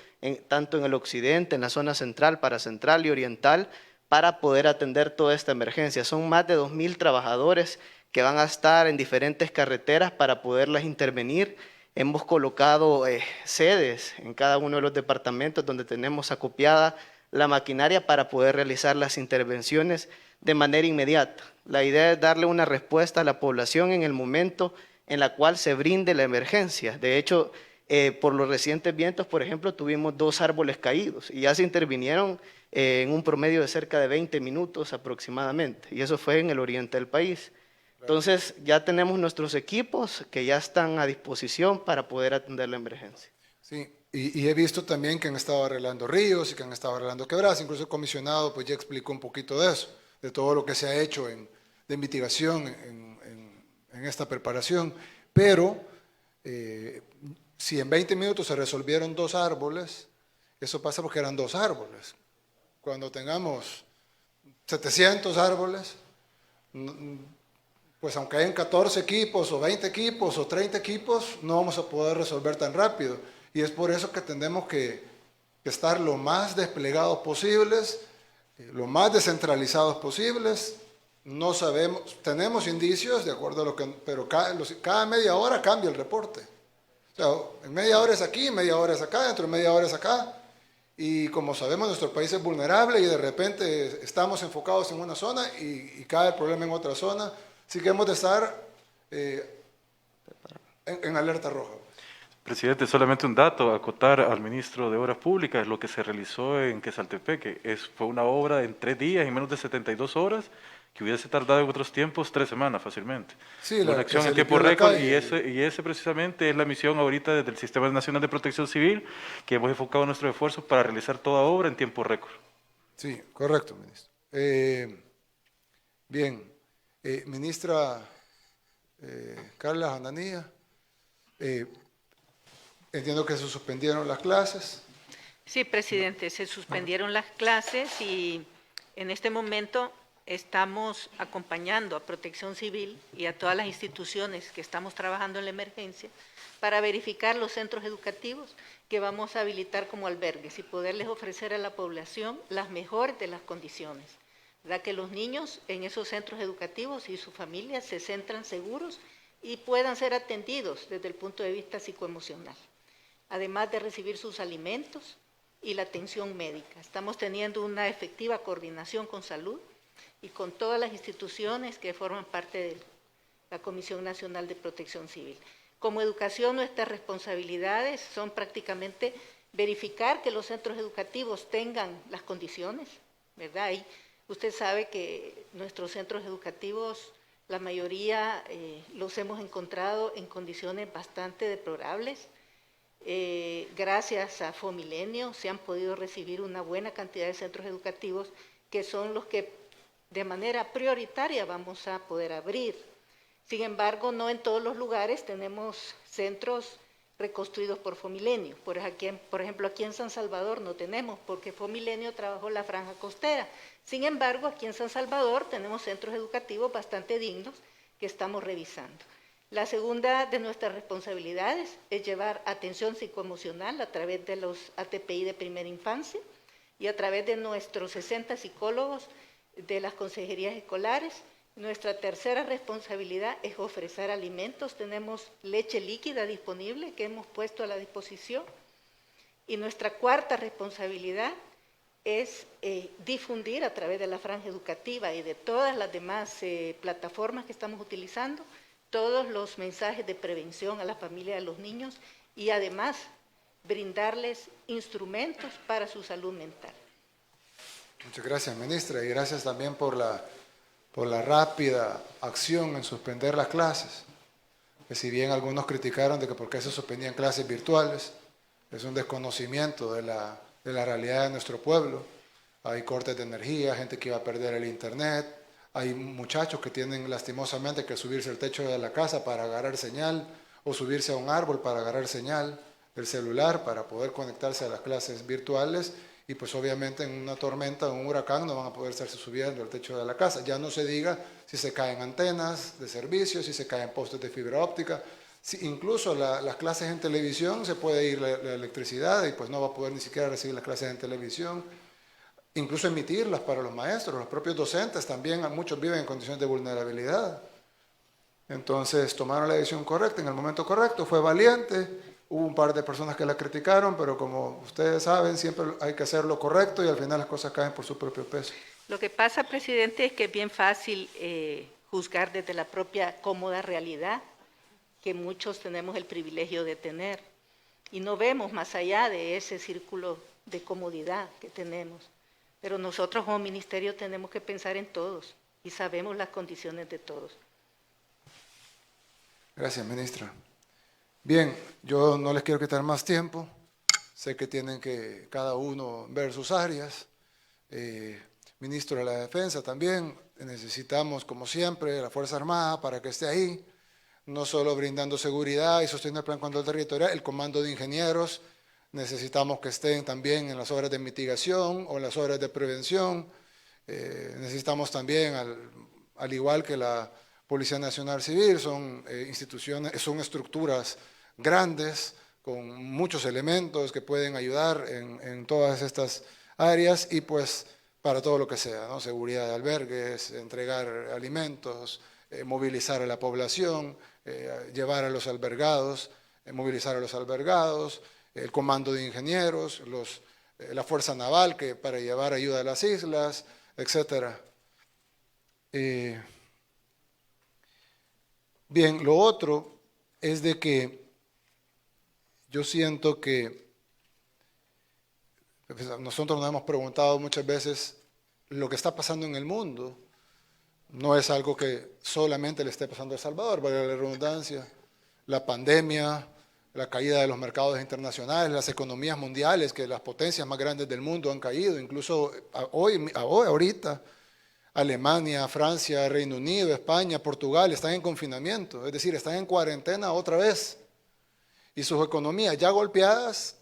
tanto en el occidente, en la zona central, paracentral y oriental, para poder atender toda esta emergencia. Son más de 2,000 trabajadores que van a estar en diferentes carreteras para poderlas intervenir. Hemos colocado sedes en cada uno de los departamentos donde tenemos acopiada la maquinaria para poder realizar las intervenciones de manera inmediata. La idea es darle una respuesta a la población en el momento en la cual se brinde la emergencia. De hecho, por los recientes vientos, por ejemplo, tuvimos 2 árboles caídos y ya se intervinieron en un promedio de cerca de 20 minutos aproximadamente, y eso fue en el oriente del país. Entonces, ya tenemos nuestros equipos que ya están a disposición para poder atender la emergencia. Sí, y he visto también que han estado arreglando ríos y que han estado arreglando quebradas, incluso el comisionado pues ya explicó un poquito de eso, de todo lo que se ha hecho de mitigación en esta preparación, pero si en 20 minutos se resolvieron 2 árboles, eso pasa porque eran 2 árboles. Cuando tengamos 700 árboles, pues aunque hayan 14 equipos o 20 equipos o 30 equipos, no vamos a poder resolver tan rápido. Y es por eso que tenemos que estar lo más desplegados posibles, lo más descentralizados posibles. No sabemos, tenemos indicios, de acuerdo a lo que, pero cada media hora cambia el reporte. O sea, en media hora es aquí, en media hora es acá, dentro de media hora es acá. Y como sabemos, nuestro país es vulnerable y de repente estamos enfocados en una zona y cae el problema en otra zona. Así que hemos de estar en alerta roja. Presidente, solamente un dato, acotar al ministro de Obras Públicas, lo que se realizó en Quezaltepeque, fue una obra en 3 días, en menos de 72 horas, que hubiese tardado en otros tiempos 3 semanas fácilmente. Sí, una acción en tiempo récord y ese precisamente es la misión ahorita desde el Sistema Nacional de Protección Civil, que hemos enfocado nuestros esfuerzos para realizar toda obra en tiempo récord. Sí, correcto, ministro. Bien, ministra Carla Ananía, entiendo que se suspendieron las clases. Sí, presidente, se suspendieron las clases y en este momento estamos acompañando a Protección Civil y a todas las instituciones que estamos trabajando en la emergencia para verificar los centros educativos que vamos a habilitar como albergues y poderles ofrecer a la población las mejores de las condiciones, ¿verdad? Que los niños en esos centros educativos y sus familias se sientan seguros y puedan ser atendidos desde el punto de vista psicoemocional, además de recibir sus alimentos y la atención médica. Estamos teniendo una efectiva coordinación con salud y con todas las instituciones que forman parte de la Comisión Nacional de Protección Civil. Como educación, nuestras responsabilidades son prácticamente verificar que los centros educativos tengan las condiciones, ¿verdad? Y usted sabe que nuestros centros educativos, la mayoría los hemos encontrado en condiciones bastante deplorables. Gracias a Fomilenio se han podido recibir una buena cantidad de centros educativos que son los que de manera prioritaria vamos a poder abrir. Sin embargo, no en todos los lugares tenemos centros reconstruidos por Fomilenio. Por ejemplo, aquí en San Salvador no tenemos, porque Fomilenio trabajó la franja costera. Sin embargo, aquí en San Salvador tenemos centros educativos bastante dignos que estamos revisando. La segunda de nuestras responsabilidades es llevar atención psicoemocional a través de los ATPI de primera infancia y a través de nuestros 60 psicólogos de las consejerías escolares. Nuestra tercera responsabilidad es ofrecer alimentos. Tenemos leche líquida disponible que hemos puesto a la disposición. Y nuestra cuarta responsabilidad es difundir a través de la franja educativa y de todas las demás plataformas que estamos utilizando todos los mensajes de prevención a la familia y a los niños y además brindarles instrumentos para su salud mental. Muchas gracias, ministra, y gracias también por la rápida acción en suspender las clases, que si bien algunos criticaron de que por qué se suspendían clases virtuales, es un desconocimiento de la realidad de nuestro pueblo. Hay cortes de energía, gente que iba a perder el internet, hay muchachos que tienen lastimosamente que subirse al techo de la casa para agarrar señal, o subirse a un árbol para agarrar señal del celular para poder conectarse a las clases virtuales, y pues obviamente en una tormenta o un huracán no van a poder estarse subiendo al techo de la casa. Ya no se diga si se caen antenas de servicio, si se caen postes de fibra óptica, incluso las clases en televisión se puede ir la electricidad y pues no va a poder ni siquiera recibir las clases en televisión, incluso emitirlas para los maestros, los propios docentes también, muchos viven en condiciones de vulnerabilidad. Entonces tomaron la decisión correcta en el momento correcto, fue valiente. Hubo un par de personas que la criticaron, pero como ustedes saben, siempre hay que hacer lo correcto y al final las cosas caen por su propio peso. Lo que pasa, presidente, es que es bien fácil juzgar desde la propia cómoda realidad que muchos tenemos el privilegio de tener y no vemos más allá de ese círculo de comodidad que tenemos. Pero nosotros como ministerio tenemos que pensar en todos y sabemos las condiciones de todos. Gracias, ministra. Bien, yo no les quiero quitar más tiempo. Sé que tienen que cada uno ver sus áreas. Ministro de la Defensa también, necesitamos, como siempre, la Fuerza Armada para que esté ahí, no solo brindando seguridad y sosteniendo el plan control territorial, el Comando de Ingenieros, necesitamos que estén también en las obras de mitigación o en las obras de prevención. Necesitamos también, al igual que la Policía Nacional Civil, son instituciones, son estructuras grandes, con muchos elementos que pueden ayudar en todas estas áreas y pues para todo lo que sea, ¿no? Seguridad de albergues, entregar alimentos, movilizar a la población, llevar a los albergados, movilizar a los albergados, el Comando de Ingenieros, la Fuerza Naval para llevar ayuda a las islas, etc. Bien, lo otro es de que yo siento que nosotros nos hemos preguntado muchas veces lo que está pasando en el mundo no es algo que solamente le esté pasando a El Salvador, valga la redundancia, la pandemia, la caída de los mercados internacionales, las economías mundiales, que las potencias más grandes del mundo han caído, incluso ahorita, Alemania, Francia, Reino Unido, España, Portugal están en confinamiento, es decir, están en cuarentena otra vez. Y sus economías ya golpeadas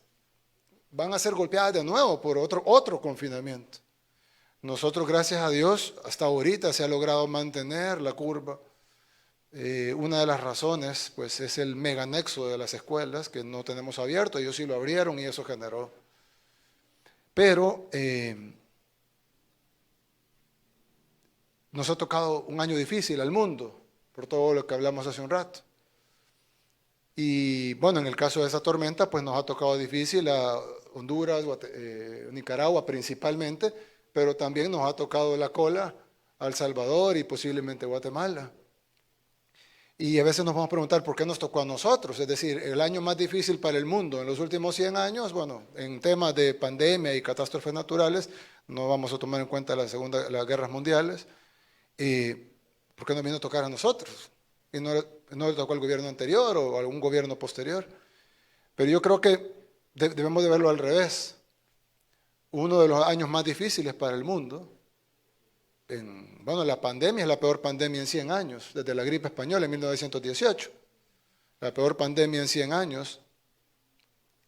van a ser golpeadas de nuevo por otro confinamiento. Nosotros, gracias a Dios, hasta ahorita se ha logrado mantener la curva. Una de las razones pues, es el meganexo de las escuelas, que no tenemos abierto, ellos sí lo abrieron y eso generó. Pero nos ha tocado un año difícil al mundo, por todo lo que hablamos hace un rato. Y bueno, en el caso de esa tormenta, pues nos ha tocado difícil a Honduras, Nicaragua principalmente, pero también nos ha tocado la cola a El Salvador y posiblemente Guatemala. Y a veces nos vamos a preguntar por qué nos tocó a nosotros, es decir, el año más difícil para el mundo en los últimos 100 años, bueno, en temas de pandemia y catástrofes naturales, no vamos a tomar en cuenta las guerras mundiales, ¿por qué nos vino a tocar a nosotros? Y no le tocó al gobierno anterior o a algún gobierno posterior. Pero yo creo que debemos de verlo al revés. Uno de los años más difíciles para el mundo, la pandemia es la peor pandemia en 100 años, desde la gripe española en 1918. La peor pandemia en 100 años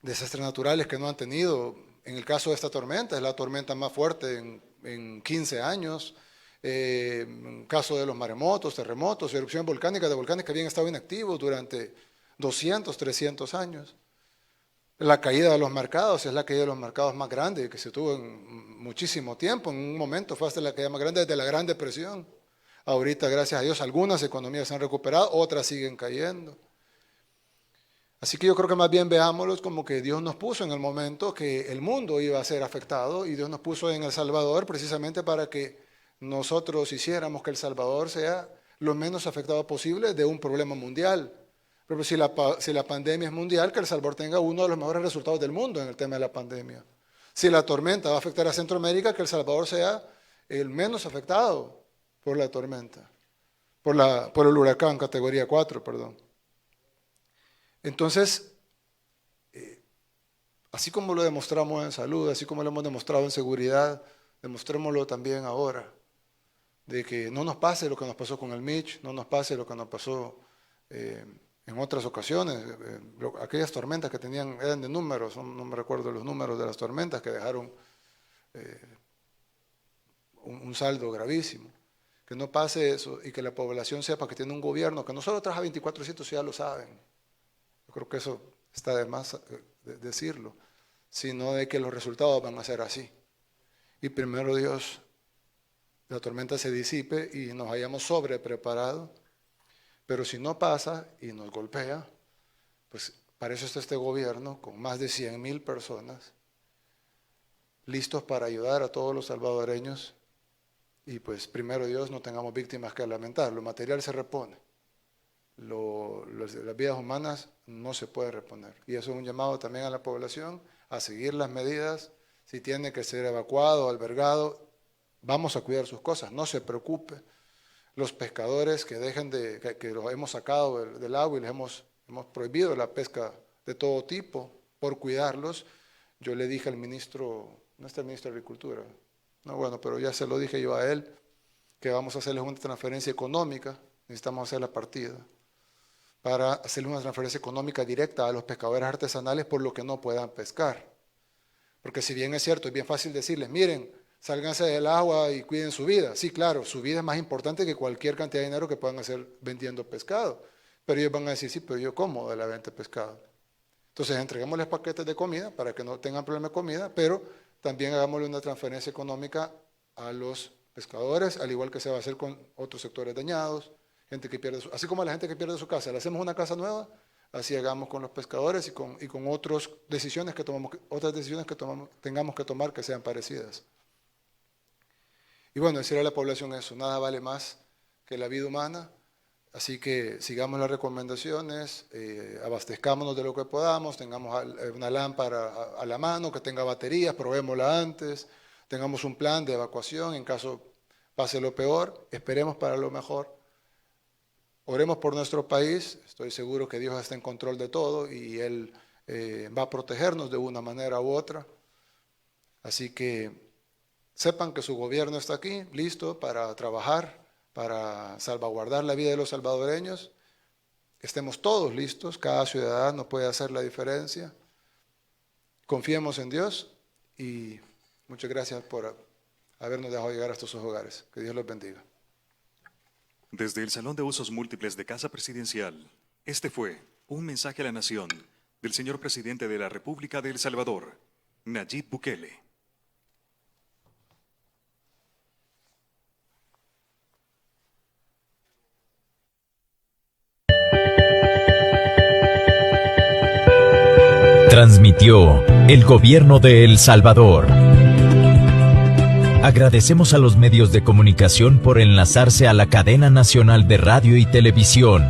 desastres naturales que no han tenido. En el caso de esta tormenta, es la tormenta más fuerte en 15 años. En el caso de los maremotos, terremotos, erupciones volcánicas, de volcanes que habían estado inactivos durante 200, 300 años. La caída de los mercados es la caída de los mercados más grande que se tuvo en muchísimo tiempo. En un momento fue hasta la caída más grande desde la Gran Depresión. Ahorita, gracias a Dios, algunas economías se han recuperado, otras siguen cayendo. Así que yo creo que más bien veámoslos como que Dios nos puso en el momento que el mundo iba a ser afectado y Dios nos puso en El Salvador precisamente para que nosotros hiciéramos que El Salvador sea lo menos afectado posible de un problema mundial. Pero si la pandemia es mundial, que El Salvador tenga uno de los mejores resultados del mundo en el tema de la pandemia. Si la tormenta va a afectar a Centroamérica, que El Salvador sea el menos afectado por la tormenta, por el huracán categoría 4, perdón. Entonces, así como lo demostramos en salud, así como lo hemos demostrado en seguridad, demostrémoslo también ahora, de que no nos pase lo que nos pasó con el Mitch, no nos pase lo que nos pasó en otras ocasiones, aquellas tormentas que eran de números, no me recuerdo los números de las tormentas que dejaron un saldo gravísimo. Que no pase eso y que la población sepa que tiene un gobierno que no solo trabaja 24/7, ya lo saben. Yo creo que eso está de más decirlo, sino de que los resultados van a ser así. Y primero Dios, la tormenta se disipe y nos hayamos sobrepreparado. Pero si no pasa y nos golpea, pues para eso está este gobierno con más de 100,000 personas listos para ayudar a todos los salvadoreños y pues primero Dios no tengamos víctimas que lamentar. Lo material se repone, las vidas humanas no se puede reponer. Y eso es un llamado también a la población a seguir las medidas. Si tiene que ser evacuado o albergado, vamos a cuidar sus cosas, no se preocupe. Los pescadores que los hemos sacado del agua y les hemos prohibido la pesca de todo tipo por cuidarlos. Yo le dije al ministro, no está el ministro de Agricultura, no, bueno, pero ya se lo dije yo a él, que vamos a hacerles una transferencia económica, necesitamos hacer la partida, para hacerles una transferencia económica directa a los pescadores artesanales por lo que no puedan pescar. Porque si bien es cierto, es bien fácil decirles, miren, sálganse del agua y cuiden su vida. Sí, claro, su vida es más importante que cualquier cantidad de dinero que puedan hacer vendiendo pescado. Pero ellos van a decir, sí, pero yo como de la venta de pescado. Entonces, entreguémosles paquetes de comida para que no tengan problema de comida, pero también hagámosle una transferencia económica a los pescadores, al igual que se va a hacer con otros sectores dañados, gente que pierde así como a la gente que pierde su casa, le hacemos una casa nueva, así hagamos con los pescadores y con otras decisiones que tengamos que tomar que sean parecidas. Y bueno, decirle a la población eso, nada vale más que la vida humana, así que sigamos las recomendaciones, abastezcámonos de lo que podamos, tengamos una lámpara a la mano, que tenga baterías, probémosla antes, tengamos un plan de evacuación en caso pase lo peor, esperemos para lo mejor, oremos por nuestro país, estoy seguro que Dios está en control de todo y Él va a protegernos de una manera u otra, así que sepan que su gobierno está aquí, listo para trabajar, para salvaguardar la vida de los salvadoreños. Estemos todos listos, cada ciudadano puede hacer la diferencia. Confiemos en Dios y muchas gracias por habernos dejado llegar a estos hogares. Que Dios los bendiga. Desde el Salón de Usos Múltiples de Casa Presidencial, este fue un mensaje a la nación del señor presidente de la República de El Salvador, Nayib Bukele. Transmitió el Gobierno de El Salvador. Agradecemos a los medios de comunicación por enlazarse a la cadena nacional de radio y televisión.